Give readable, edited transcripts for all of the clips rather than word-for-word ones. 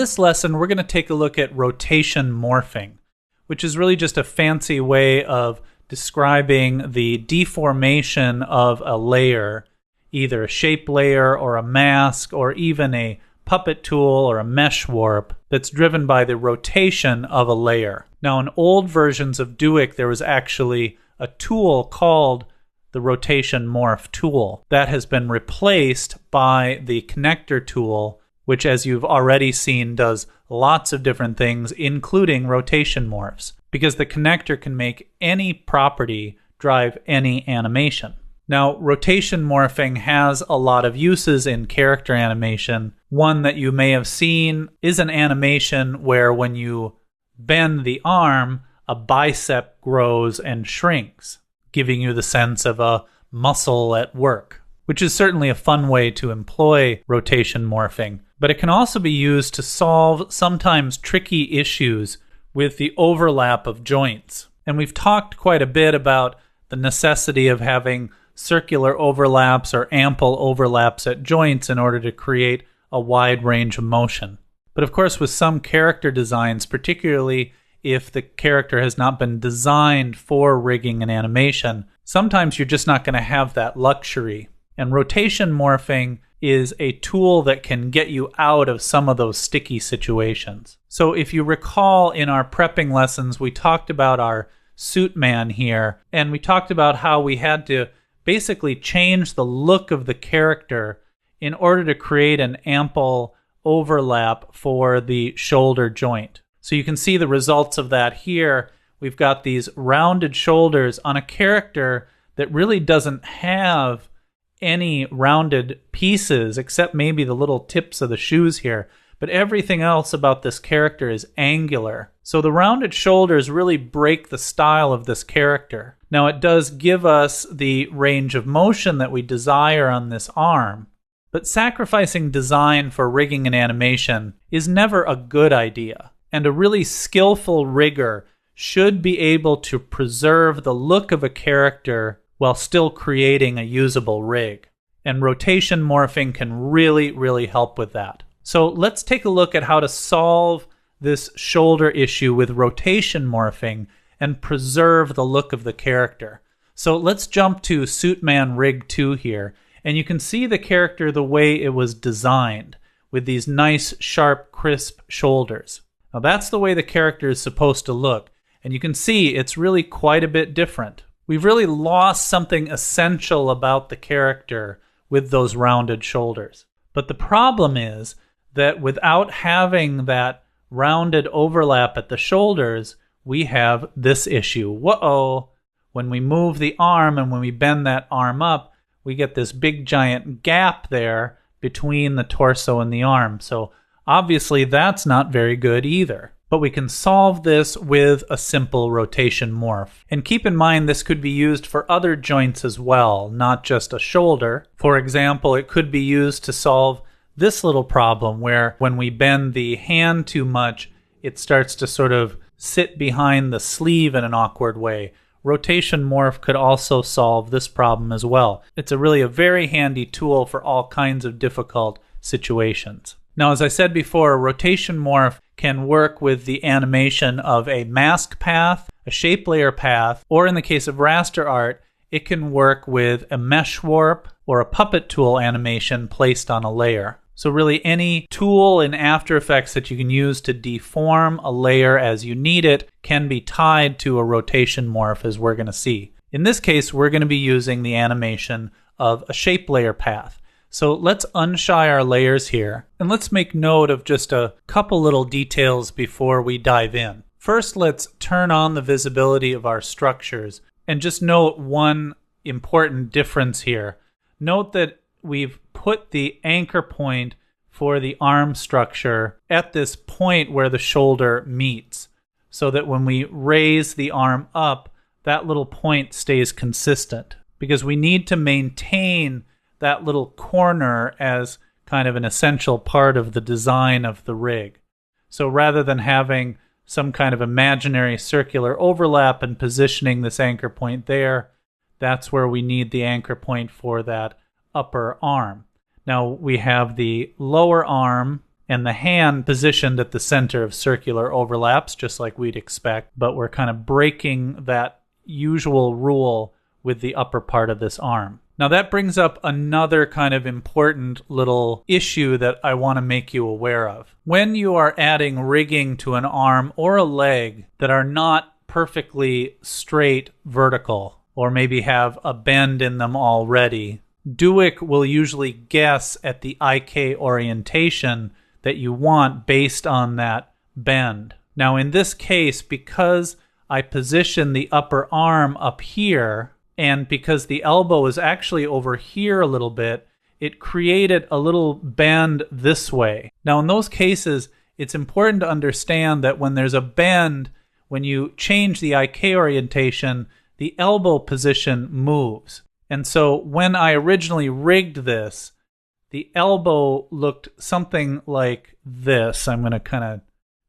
this lesson, we're going to take a look at rotation morphing, which is really just a fancy way of describing the deformation of a layer, either a shape layer or a mask or even a puppet tool or a mesh warp that's driven by the rotation of a layer. Now, in old versions of Duik, there was actually a tool called the rotation morph tool that has been replaced by the connector tool, which, as you've already seen, does lots of different things, including rotation morphs, because the connector can make any property drive any animation. Now, rotation morphing has a lot of uses in character animation. One that you may have seen is an animation where when you bend the arm, a bicep grows and shrinks, giving you the sense of a muscle at work, which is certainly a fun way to employ rotation morphing. But it can also be used to solve sometimes tricky issues with the overlap of joints. And we've talked quite a bit about the necessity of having circular overlaps or ample overlaps at joints in order to create a wide range of motion. But of course, with some character designs, particularly if the character has not been designed for rigging and animation, sometimes you're just not going to have that luxury. And rotation morphing is a tool that can get you out of some of those sticky situations. So if you recall, in our prepping lessons, we talked about our suit man here, and we talked about how we had to basically change the look of the character in order to create an ample overlap for the shoulder joint. So you can see the results of that here. We've got these rounded shoulders on a character that really doesn't have any rounded pieces except maybe the little tips of the shoes here. But everything else about this character is angular. So the rounded shoulders really break the style of this character. Now, it does give us the range of motion that we desire on this arm, but sacrificing design for rigging and animation is never a good idea. And a really skillful rigger should be able to preserve the look of a character while still creating a usable rig. And rotation morphing can really, really help with that. So let's take a look at how to solve this shoulder issue with rotation morphing and preserve the look of the character. So let's jump to Suitman Rig 2 here, and you can see the character the way it was designed, with these nice, sharp, crisp shoulders. Now that's the way the character is supposed to look, and you can see it's really quite a bit different. We've really lost something essential about the character with those rounded shoulders. But the problem is that without having that rounded overlap at the shoulders, we have this issue. Whoa! When we move the arm and when we bend that arm up, we get this big giant gap there between the torso and the arm. So obviously that's not very good either. But we can solve this with a simple rotation morph. And keep in mind, this could be used for other joints as well, not just a shoulder. For example, it could be used to solve this little problem where when we bend the hand too much, it starts to sort of sit behind the sleeve in an awkward way. Rotation morph could also solve this problem as well. It's really a very handy tool for all kinds of difficult situations. Now, as I said before, a rotation morph can work with the animation of a mask path, a shape layer path, or in the case of raster art, it can work with a mesh warp or a puppet tool animation placed on a layer. So really any tool in After Effects that you can use to deform a layer as you need it can be tied to a rotation morph, as we're going to see. In this case, we're going to be using the animation of a shape layer path. So let's unshy our layers here, and let's make note of just a couple little details before we dive in. First, let's turn on the visibility of our structures, and just note one important difference here. Note that we've put the anchor point for the arm structure at this point where the shoulder meets, so that when we raise the arm up, that little point stays consistent, because we need to maintain that little corner as kind of an essential part of the design of the rig. So rather than having some kind of imaginary circular overlap and positioning this anchor point there, that's where we need the anchor point for that upper arm. Now we have the lower arm and the hand positioned at the center of circular overlaps, just like we'd expect, but we're kind of breaking that usual rule with the upper part of this arm. Now that brings up another kind of important little issue that I want to make you aware of. When you are adding rigging to an arm or a leg that are not perfectly straight vertical, or maybe have a bend in them already, Duick will usually guess at the IK orientation that you want based on that bend. Now in this case, because I position the upper arm up here, and because the elbow is actually over here a little bit, it created a little bend this way. Now in those cases, it's important to understand that when there's a bend, when you change the IK orientation, the elbow position moves. And so when I originally rigged this, the elbow looked something like this. I'm going to kind of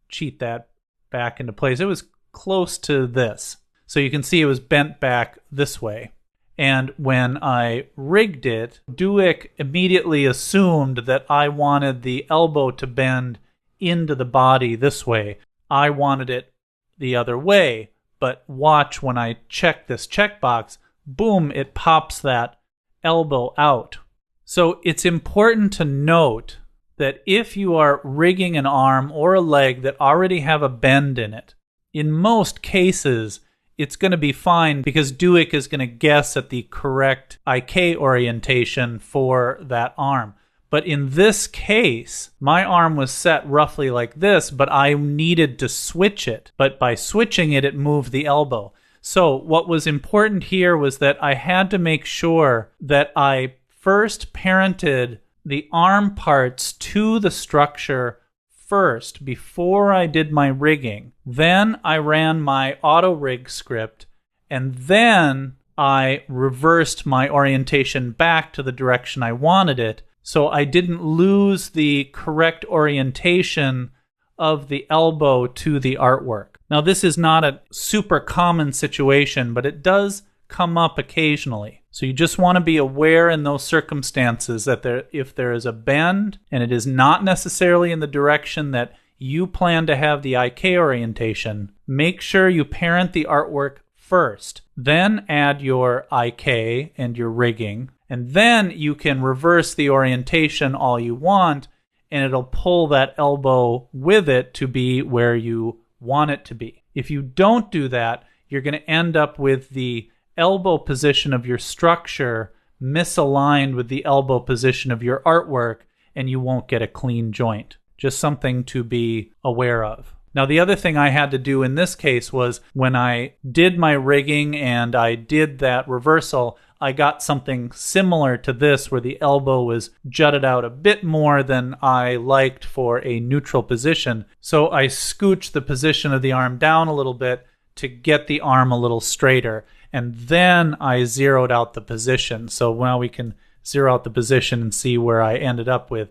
cheat that back into place. It was close to this. So you can see it was bent back this way. And when I rigged it, Duick immediately assumed that I wanted the elbow to bend into the body this way. I wanted it the other way. But watch when I check this checkbox, boom, it pops that elbow out. So it's important to note that if you are rigging an arm or a leg that already have a bend in it, in most cases, it's going to be fine because Duick is going to guess at the correct IK orientation for that arm. But in this case, my arm was set roughly like this, but I needed to switch it. But by switching it, it moved the elbow. So what was important here was that I had to make sure that I first parented the arm parts to the structure first before I did my rigging. Then I ran my auto rig script, and then I reversed my orientation back to the direction I wanted it, so I didn't lose the correct orientation of the elbow to the artwork. Now this is not a super common situation, but it does come up occasionally. So you just want to be aware in those circumstances that if there is a bend and it is not necessarily in the direction that you plan to have the IK orientation, make sure you parent the artwork first. Then add your IK and your rigging, and then you can reverse the orientation all you want, and it'll pull that elbow with it to be where you want it to be. If you don't do that, you're going to end up with the elbow position of your structure misaligned with the elbow position of your artwork, and you won't get a clean joint. Just something to be aware of. Now, the other thing I had to do in this case was when I did my rigging and I did that reversal, I got something similar to this where the elbow was jutted out a bit more than I liked for a neutral position. So I scooched the position of the arm down a little bit to get the arm a little straighter. And then I zeroed out the position. So now we can zero out the position and see where I ended up with.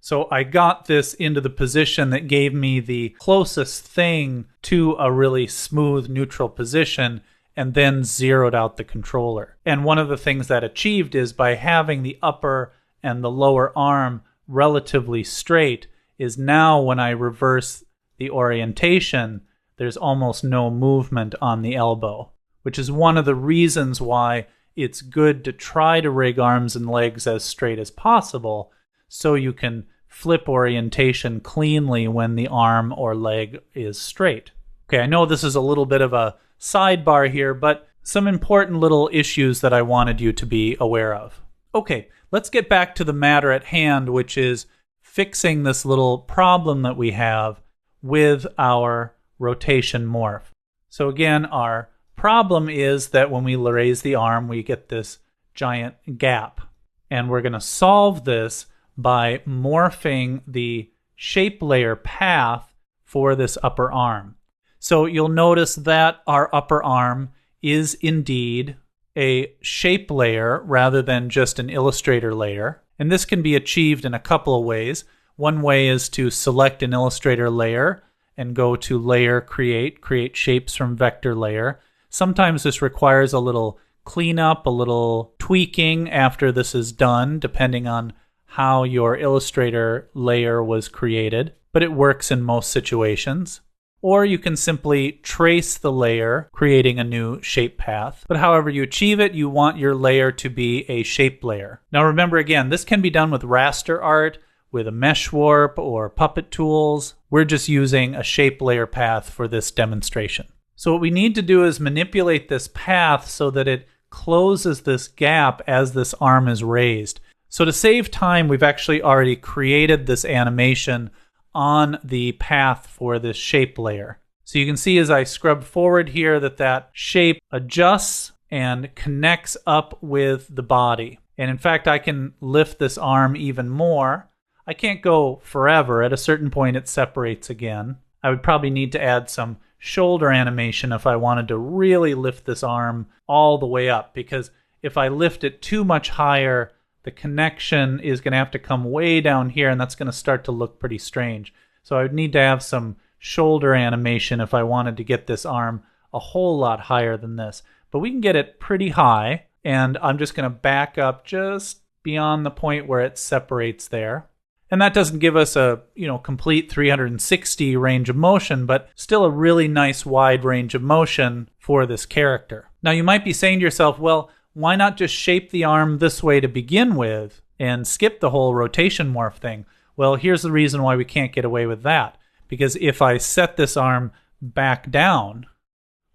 So I got this into the position that gave me the closest thing to a really smooth neutral position, and then zeroed out the controller. And one of the things that achieved is by having the upper and the lower arm relatively straight, is now when I reverse the orientation, there's almost no movement on the elbow, which is one of the reasons why it's good to try to rig arms and legs as straight as possible so you can flip orientation cleanly when the arm or leg is straight. Okay, I know this is a little bit of a sidebar here, but some important little issues that I wanted you to be aware of. Okay, let's get back to the matter at hand, which is fixing this little problem that we have with our rotation morph. So again, our problem is that when we raise the arm, we get this giant gap. And we're going to solve this by morphing the shape layer path for this upper arm. So you'll notice that our upper arm is indeed a shape layer rather than just an Illustrator layer. And this can be achieved in a couple of ways. One way is to select an Illustrator layer and go to Layer, Create Shapes from Vector Layer. Sometimes this requires a little cleanup, a little tweaking after this is done, depending on how your Illustrator layer was created, but it works in most situations. Or you can simply trace the layer, creating a new shape path. But however you achieve it, you want your layer to be a shape layer. Now remember again, this can be done with raster art, with a mesh warp, or puppet tools. We're just using a shape layer path for this demonstration. So what we need to do is manipulate this path so that it closes this gap as this arm is raised. So to save time, we've actually already created this animation on the path for this shape layer. So you can see as I scrub forward here that shape adjusts and connects up with the body. And in fact, I can lift this arm even more. I can't go forever. At a certain point, it separates again. I would probably need to add some shoulder animation if I wanted to really lift this arm all the way up, because if I lift it too much higher, the connection is going to have to come way down here, and that's going to start to look pretty strange. So I would need to have some shoulder animation if I wanted to get this arm a whole lot higher than this. But we can get it pretty high, and I'm just going to back up just beyond the point where it separates there. And that doesn't give us a complete 360 range of motion, but still a really nice wide range of motion for this character. Now you might be saying to yourself, well, why not just shape the arm this way to begin with and skip the whole rotation morph thing? Well, here's the reason why we can't get away with that. Because if I set this arm back down,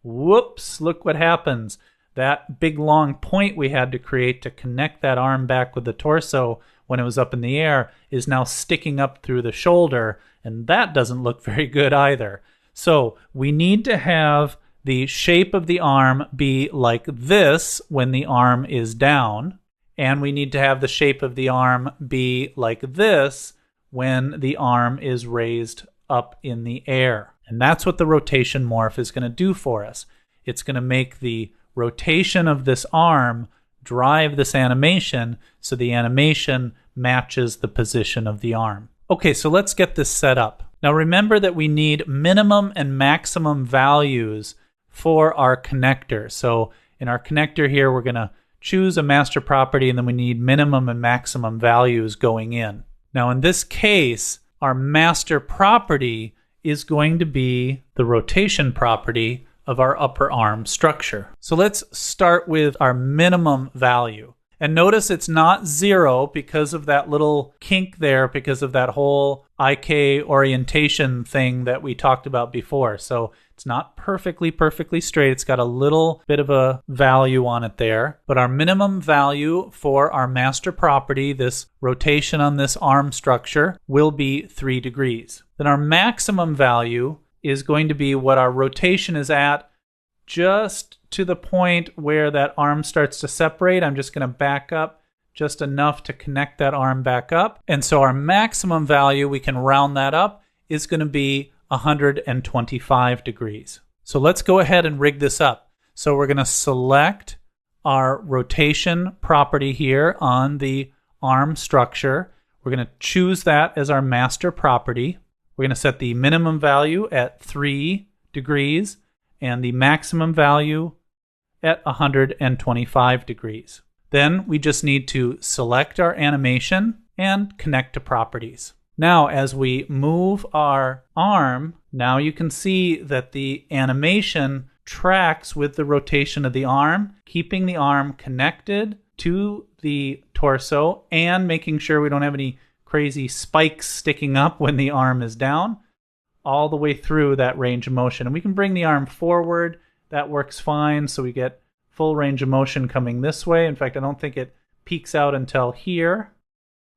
whoops, look what happens. That big long point we had to create to connect that arm back with the torso when it was up in the air is now sticking up through the shoulder, and that doesn't look very good either. So we need to have the shape of the arm be like this when the arm is down, and we need to have the shape of the arm be like this when the arm is raised up in the air. And that's what the rotation morph is going to do for us. It's going to make the rotation of this arm drive this animation so the animation matches the position of the arm. Okay, so let's get this set up. Now remember that we need minimum and maximum values for our connector. So in our connector here, we're going to choose a master property, and then we need minimum and maximum values going in. Now in this case, our master property is going to be the rotation property of our upper arm structure. So let's start with our minimum value. And notice it's not 0 because of that little kink there, because of that whole IK orientation thing that we talked about before. So it's not perfectly straight. It's got a little bit of a value on it there. But our minimum value for our master property, this rotation on this arm structure, will be 3 degrees. Then our maximum value is going to be what our rotation is at just to the point where that arm starts to separate. I'm just going to back up just enough to connect that arm back up. And so our maximum value, we can round that up, is going to be 125 degrees. So let's go ahead and rig this up. So we're going to select our rotation property here on the arm structure. We're going to choose that as our master property. We're going to set the minimum value at 3 degrees and the maximum value at 125 degrees. Then we just need to select our animation and connect to properties. Now, as we move our arm, now you can see that the animation tracks with the rotation of the arm, keeping the arm connected to the torso and making sure we don't have any crazy spikes sticking up when the arm is down, all the way through that range of motion. And we can bring the arm forward. That works fine, so we get full range of motion coming this way. In fact, I don't think it peaks out until here.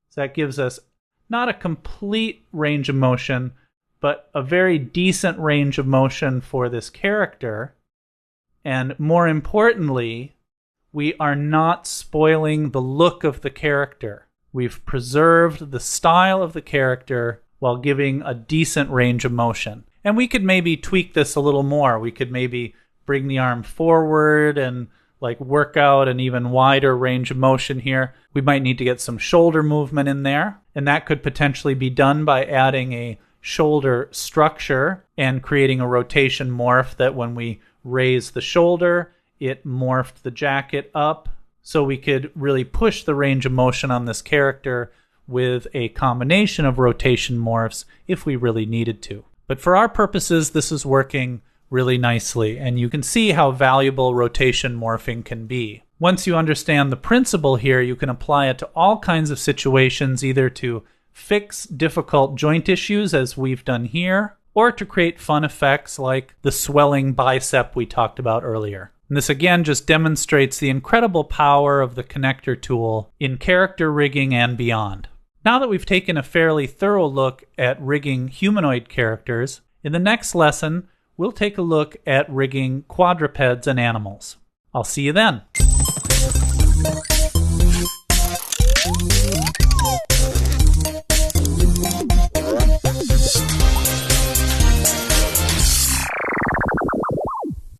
So that gives us not a complete range of motion, but a very decent range of motion for this character. And more importantly, we are not spoiling the look of the character. We've preserved the style of the character while giving a decent range of motion. And we could maybe tweak this a little more. We could maybe bring the arm forward and work out an even wider range of motion here. We might need to get some shoulder movement in there, and that could potentially be done by adding a shoulder structure and creating a rotation morph that when we raise the shoulder, it morphed the jacket up. So we could really push the range of motion on this character with a combination of rotation morphs if we really needed to. But for our purposes, this is working really nicely, and you can see how valuable rotation morphing can be. Once you understand the principle here, you can apply it to all kinds of situations, either to fix difficult joint issues, as we've done here, or to create fun effects like the swelling bicep we talked about earlier. And this again just demonstrates the incredible power of the connector tool in character rigging and beyond. Now that we've taken a fairly thorough look at rigging humanoid characters, in the next lesson, we'll take a look at rigging quadrupeds and animals. I'll see you then.